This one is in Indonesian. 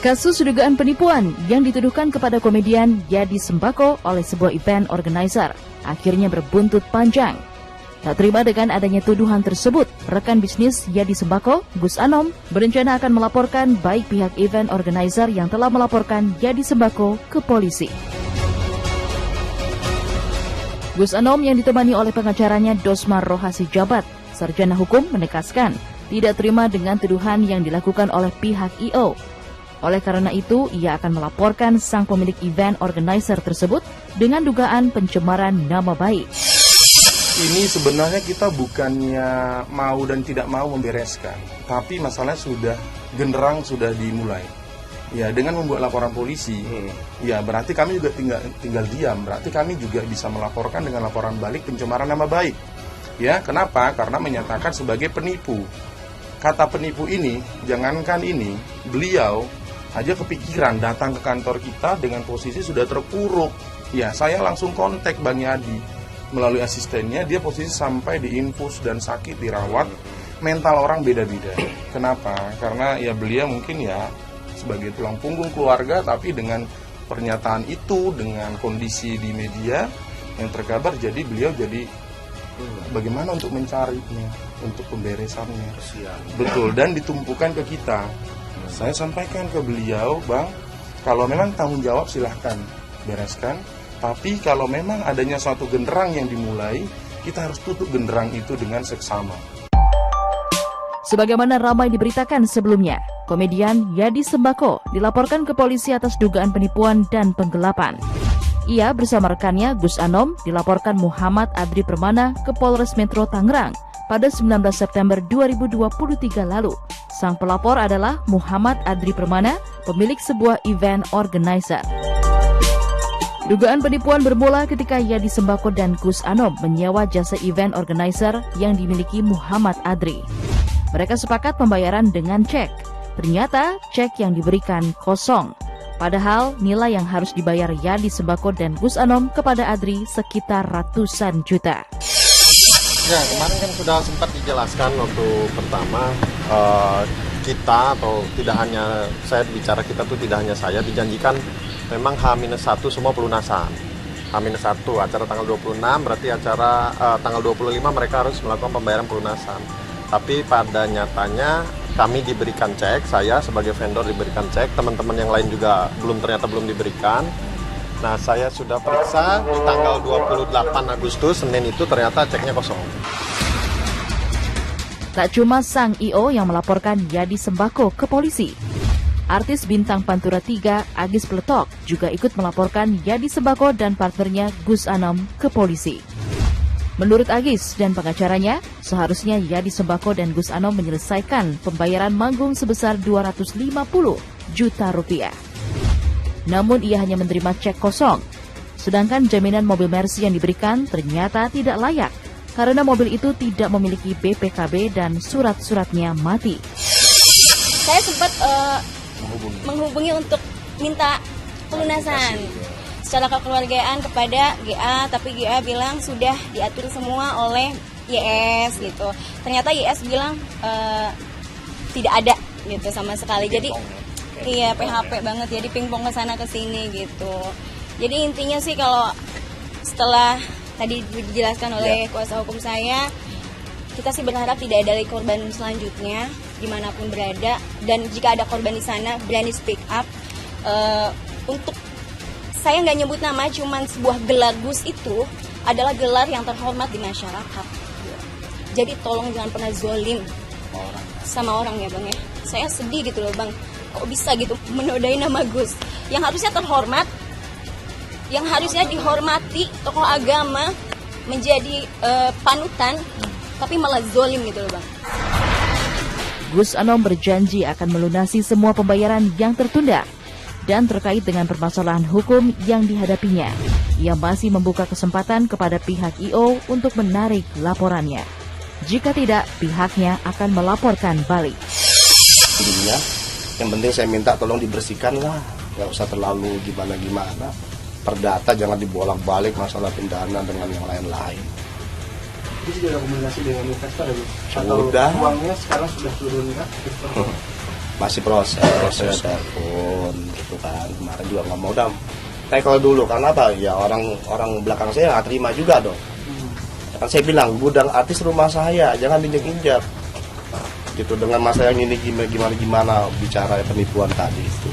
Kasus dugaan penipuan yang dituduhkan kepada komedian Yadi Sembako oleh sebuah event organizer akhirnya berbuntut panjang. Tak terima dengan adanya tuduhan tersebut, rekan bisnis Yadi Sembako, Gus Anom, berencana akan melaporkan baik pihak event organizer yang telah melaporkan Yadi Sembako ke polisi. Gus Anom yang ditemani oleh pengacaranya Dosmar Rohasi Jabat, sarjana hukum, menegaskan tidak terima dengan tuduhan yang dilakukan oleh pihak I.O. Oleh karena itu, ia akan melaporkan sang pemilik event organizer tersebut dengan dugaan pencemaran nama baik. Ini sebenarnya kita bukannya mau dan tidak mau membereskan, tapi masalahnya sudah genderang sudah dimulai. Ya, dengan membuat laporan polisi, ya berarti kami juga tinggal diam. Berarti kami juga bisa melaporkan dengan laporan balik pencemaran nama baik. Ya, kenapa? Karena menyatakan sebagai penipu. Kata penipu ini, jangankan ini, beliau aja kepikiran datang ke kantor kita dengan posisi sudah terpuruk. Ya, saya langsung kontak Bang Yadi melalui asistennya, dia posisi sampai diinfus dan sakit dirawat. Mental orang beda-beda. Kenapa? Karena ya beliau mungkin ya sebagai tulang punggung keluarga, tapi dengan pernyataan itu, dengan kondisi di media yang terkabar, jadi beliau jadi bagaimana untuk mencarinya, untuk pemberesannya. Betul, dan ditumpukan ke kita. Saya sampaikan ke beliau, Bang, kalau memang tanggung jawab silahkan bereskan, tapi kalau memang adanya suatu genderang yang dimulai, kita harus tutup genderang itu dengan seksama. Sebagaimana ramai diberitakan sebelumnya, komedian Yadi Sembako dilaporkan ke polisi atas dugaan penipuan dan penggelapan. Ia bersama rekannya Gus Anom dilaporkan Muhammad Adri Permana ke Polres Metro Tangerang pada 19 September 2023 lalu. Sang pelapor adalah Muhammad Adri Permana, pemilik sebuah event organizer. Dugaan penipuan bermula ketika Yadi Sembako dan Gus Anom menyewa jasa event organizer yang dimiliki Muhammad Adri. Mereka sepakat pembayaran dengan cek. Ternyata cek yang diberikan kosong. Padahal nilai yang harus dibayar Yadi Sembako dan Gus Anom kepada Adri sekitar ratusan juta. Ya, kemarin kan sudah sempat dijelaskan waktu pertama kita, atau tidak hanya saya bicara kita tuh, tidak hanya saya, dijanjikan memang H-1 semua pelunasan. H-1 acara tanggal 26, berarti acara tanggal 25 mereka harus melakukan pembayaran pelunasan. Tapi pada nyatanya kami diberikan cek, saya sebagai vendor diberikan cek, teman-teman yang lain juga ternyata belum diberikan. Nah, saya sudah periksa di tanggal 28 Agustus, Senin itu ternyata ceknya kosong. Tak cuma sang I.O. yang melaporkan Yadi Sembako ke polisi. Artis bintang Pantura 3, Agis Pletok, juga ikut melaporkan Yadi Sembako dan partnernya Gus Anom ke polisi. Menurut Agis dan pengacaranya, seharusnya Yadi Sembako dan Gus Anom menyelesaikan pembayaran manggung sebesar 250 juta rupiah. Namun ia hanya menerima cek kosong. Sedangkan jaminan mobil Mercy yang diberikan ternyata tidak layak karena mobil itu tidak memiliki BPKB dan surat-suratnya mati. Saya sempat menghubungi untuk minta pelunasan secara kekeluargaan kepada GA, tapi GA bilang sudah diatur semua oleh YS gitu. Ternyata YS bilang tidak ada gitu sama sekali. Jadi iya, PHP banget ya, dipingpong ke sana ke sini gitu. Jadi intinya sih kalau setelah tadi dijelaskan oleh kuasa hukum saya, kita sih berharap tidak ada korban selanjutnya dimanapun berada, dan jika ada korban di sana berani speak up. Untuk saya nggak nyebut nama, cuman sebuah gelar Gus itu adalah gelar yang terhormat di masyarakat. Jadi tolong jangan pernah zolim sama orang ya Bang ya. Saya sedih gitu loh Bang. Kok bisa gitu menodai nama Gus yang harusnya terhormat, yang harusnya dihormati, tokoh agama, menjadi panutan, tapi malah zolim gitu loh Bang. Gus Anom berjanji akan melunasi semua pembayaran yang tertunda. Dan terkait dengan permasalahan hukum yang dihadapinya, ia masih membuka kesempatan kepada pihak I.O. untuk menarik laporannya. Jika tidak, pihaknya akan melaporkan balik. Intinya, yang penting saya minta tolong dibersihkan lah, nggak usah terlalu gimana-gimana. Perdata jangan dibolak-balik masalah pendana dengan yang lain-lain. Jadi sudah ada komunikasi dengan investor ya Bu? Atau Sudah. uangnya sekarang sudah turun kan? masih proses telepon gitu kan. Kemarin juga nggak mau tackle dulu, karena apa ya, orang belakang saya nggak terima juga dong. Kan saya bilang gudang artis rumah saya, jangan injek-injek gitu dengan masalah yang ini gimana bicara penipuan tadi itu.